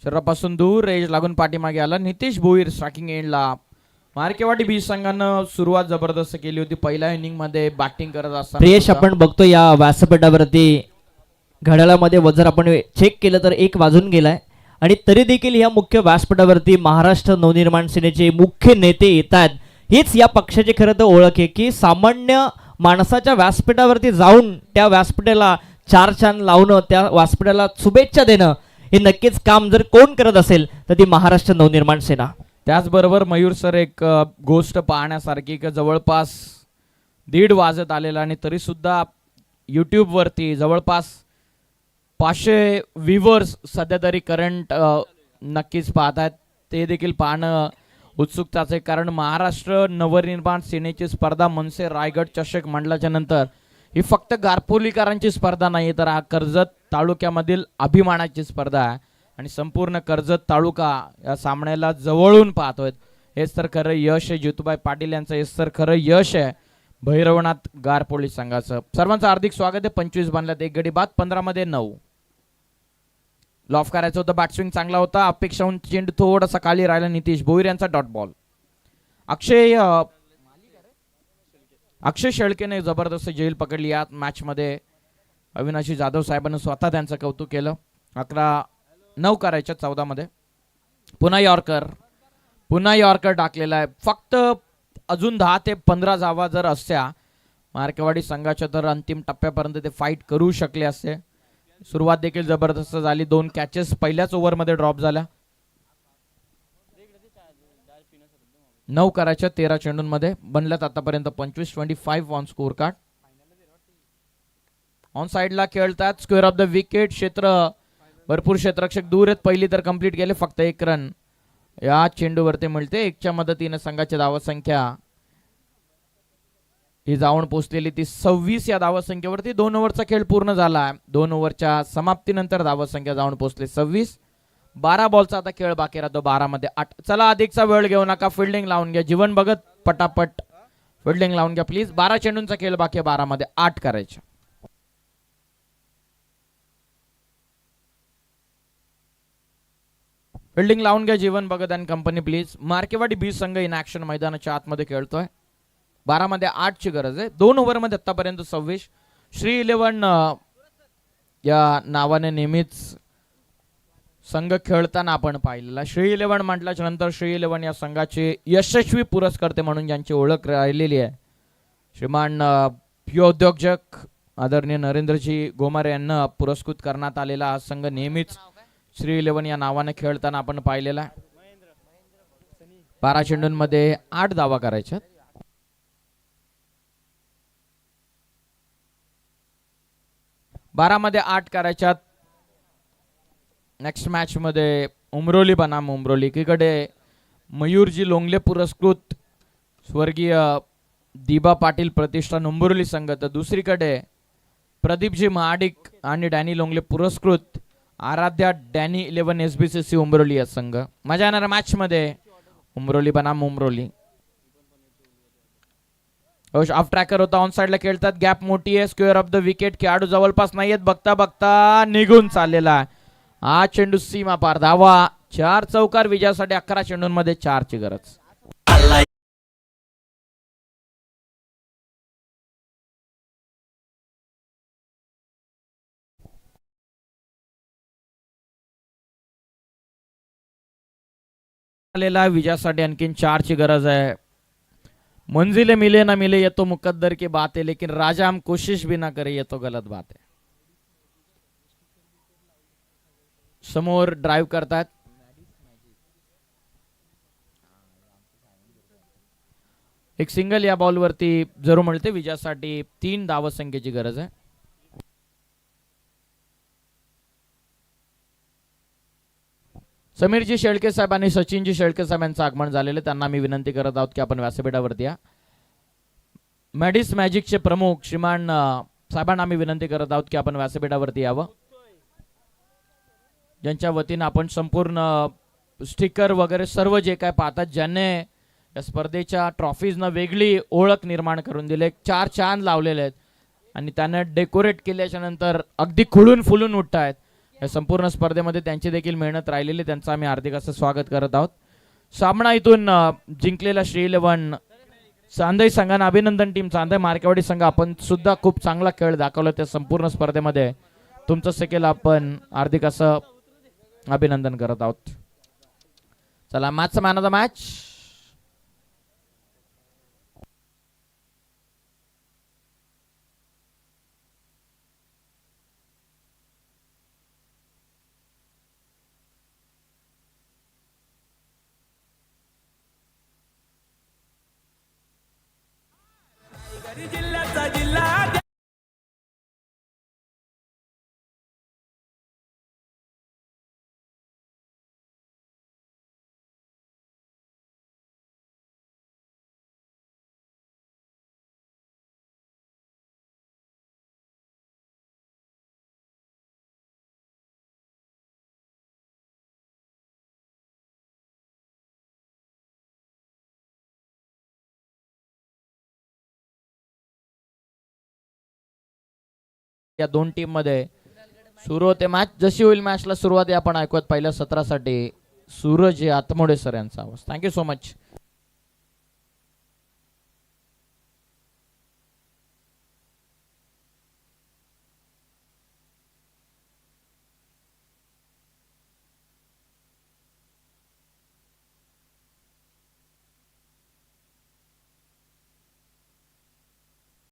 शरीरापासून दूर रेज लागून पाठीमागे आला नितेश भोईर स्ट्रायकिंग एंडला. मार्केवाडी बीज संघानं सुरुवात जबरदस्त केली होती. पहिल्या इनिंग मध्ये बॅटिंग करत असताना प्रियेश, आपण बघतो या व्यासपीठावरती घड्याळामध्ये जर आपण चेक केलं तर 1 वाजून गेलाय आणि तरी देखील या मुख्य व्यासपीठावरती महाराष्ट्र नवनिर्माण सेनेचे मुख्य नेते येत आहेत. हीच या पक्षाची खरं तर ओळख आहे की सामान्य माणसाच्या व्यासपीठावरती जाऊन त्या व्यासपीठाला 4 चांद लावणं, त्या व्यासपीठाला शुभेच्छा देणं, हे नक्कीच काम जर कोण करत असेल तर ती महाराष्ट्र नवनिर्माण सेना. त्याचबरोबर मयूर सर एक गोष्ट पाहण्यासारखी की जवळपास 1:30 वाजत आलेला आणि तरी सुद्धा यूट्यूबवरती जवळपास 500 व्ह्युअर्स सध्या तरी करंट नक्कीच पाहत आहेत. ते देखील पाहणं उत्सुकताच आहे, कारण महाराष्ट्र नवनिर्माण सेनेची स्पर्धा मनसे रायगड चषक मंडळाच्या नंतर ही फक्त गारपोलीकरांची स्पर्धा नाही, तर हा कर्जत तालुक्यामधील अभिमानाची स्पर्धा आहे आणि संपूर्ण कर्जत तालुका या सामन्याला जवळून पाहतोय. हेच तर खरं यश आहे जितूबाई पाटील यांचं, हेच तर खरं यश आहे भैरवनाथ गारपोली संघाचं. सर्वांचं हार्दिक स्वागत आहे. 25 बनल्यात 1 गडी बाद, 15 मध्ये 9. लॉफ करायचं होतं, बॅटस्विंग चांगला होता, अपेक्षाहून चेंडू थोडासा खाली राहिला. नितीश भोईर यांचा डॉट बॉल. अक्षय शेळकेने जबरदस्त झेल पकडली या मॅच मध्ये. अविनाशी जाधव साहेबांनी स्वतः त्यांचं कौतुक केलं. 11-9 करायच्या 14 मध्ये. पुन्हा यॉर्कर टाकलेला आहे. फक्त अजून 10 ते 15 धावा जर असत्या मार्केवाडी संघाच्या तर अंतिम टप्प्यापर्यंत ते फाईट करू शकले असते. सुरुवात देखील जबरदस्त झाली. 2 कॅचेस पहिल्याच ओव्हरमध्ये ड्रॉप झाल्या. 9 करायच्या 13 चेंडूंमध्ये. बनल्यात आतापर्यंत 25 ऑन स्कोर कार्ड. ऑन साइडला खेळतात. Square of the wicket. क्षेत्र भरपूर क्षेत्ररक्षक दूर आहेत. पहिली तर कंप्लीट केले. फक्त 1 रन या चेंडूवरती मिळते. 1च्या मदतीने संघाची धावसंख्या ही जाऊन पोहोचलेली ती 26 या धावसंख्येवरती. 2 ओव्हरचा खेळ पूर्ण झाला. 2 ओव्हरच्या समाप्तीनंतर धावसंख्या जाऊन पोहोचली 26. 12 बॉलचा आता खेळ बाकी राहतो. 12 मध्ये 8. चला अधिकचा वेळ घेऊ नका. फिल्डिंग लावून घ्या. जीवन बघत पटापट फिल्डिंग लावून घ्या प्लीज. 12 चेंडूंचा खेळ बाकी आहे. 12 मध्ये 8 करायचे. फिल्डिंग लावून घ्या जीवन भगत अँड कंपनी प्लीज. मार्केवाडी बीज संघ इन ऍक्शन मैदानाच्या आतमध्ये खेळतोय. 12 मध्ये 8 ची गरज आहे. 2 ओव्हरमध्ये आतापर्यंत 26. श्री 11 या नावाने नेहमीच संघ खेळताना आपण पाहिलेला. श्री 11 म्हटल्याच्या नंतर श्री 11 या संघाचे यशस्वी पुरस्कर्ते म्हणून ज्यांची ओळख राहिलेली आहे श्रीमान उद्योजक आदरणीय नरेंद्रजी गोमारे यांना पुरस्कृत करण्यात आलेला हा संघ नेहमीच श्री 11 या नावाने खेळताना आपण पाहिलेला. 12 चेंडूंमध्ये 8 धावा करायच्या. मध्ये 8 करायच्यात. नेक्स्ट मॅच मध्ये उमरोली बनाम उमरोली. एकीकडे मयूरजी लोंगले पुरस्कृत स्वर्गीय दिबा पाटील प्रतिष्ठान उंबरोली संघ, तर दुसरीकडे प्रदीपजी महाडिक आणि डॅनी लोंगले पुरस्कृत आराध्या डॅनी 11 SBCC उंबरोली या संघ. मजा येणाऱ्या मॅच मध्ये उमरोली बनाम उमरोली. ऑफ ट्रॅकर होता. ऑन साइडला खेळतात. गॅप मोठी आहे. Square of the wicket. खेळाडू जवळपास नाहीयेत. बघता बघता निघून चाललेला. हा चेंडू सीमा पार. धावा 4 चौकार विजयासाठी. 11 चेंडूंमध्ये 4 ची गरज. आलेला विजयासाठी आणखीन 4ची गरज आहे. मंजिले मिले ना मिले ये तो मुकद्दर की बात है, लेकिन राजा हम कोशिश भी ना करे ये तो गलत बात है. समोर ड्राइव्ह करतात. एक सिंगल या बॉलवरती जरूर मिळते. विजयासाठी 3 धावसंख्येची गरज आहे. समीरजी शेळके साहेब आणि सचिनजी शेळके साहेब यांचं आगमन झालेलं आहे. त्यांना मी विनंती करत आहोत की आपण व्यासपीठावरती या. मॅडिस मॅजिकचे प्रमुख श्रीमान साहेबांना आम्ही विनंती करत आहोत की आपण व्यासपीठावरती यावं. ज्यांच्या वतीनं आपण संपूर्ण स्टिकर वगैरे सर्व जे काय पाहतात, ज्याने या स्पर्धेच्या ट्रॉफीजनं वेगळी ओळख निर्माण करून दिली. 4 चांद लावलेले आहेत आणि त्यांना डेकोरेट केल्याच्या नंतर अगदी खुळून फुलून उठत आहेत. या संपूर्ण स्पर्धेमध्ये त्यांची देखील मेहनत राहिलेली, त्यांचं आम्ही हार्दिक असं स्वागत करत आहोत. सामना इथून जिंकलेला श्री 11 चांदई संघानं अभिनंदन. टीम चांदई मार्केवाडी संघ, आपण सुद्धा खूप चांगला खेळ दाखवला त्या संपूर्ण स्पर्धेमध्ये. तुमचं सकेल आपण हार्दिक असं अभिनंदन करत आहोत. चला, मॅचचा मॅन ऑफ द मॅच या 2 टीम मध्ये सुरू होते. मॅच जशी होईल मॅचला सुरुवात आपण ऐकूयात पहिल्या सत्रासाठी सूरज आतमोडे सर यांचा आवाज. Thank you so much.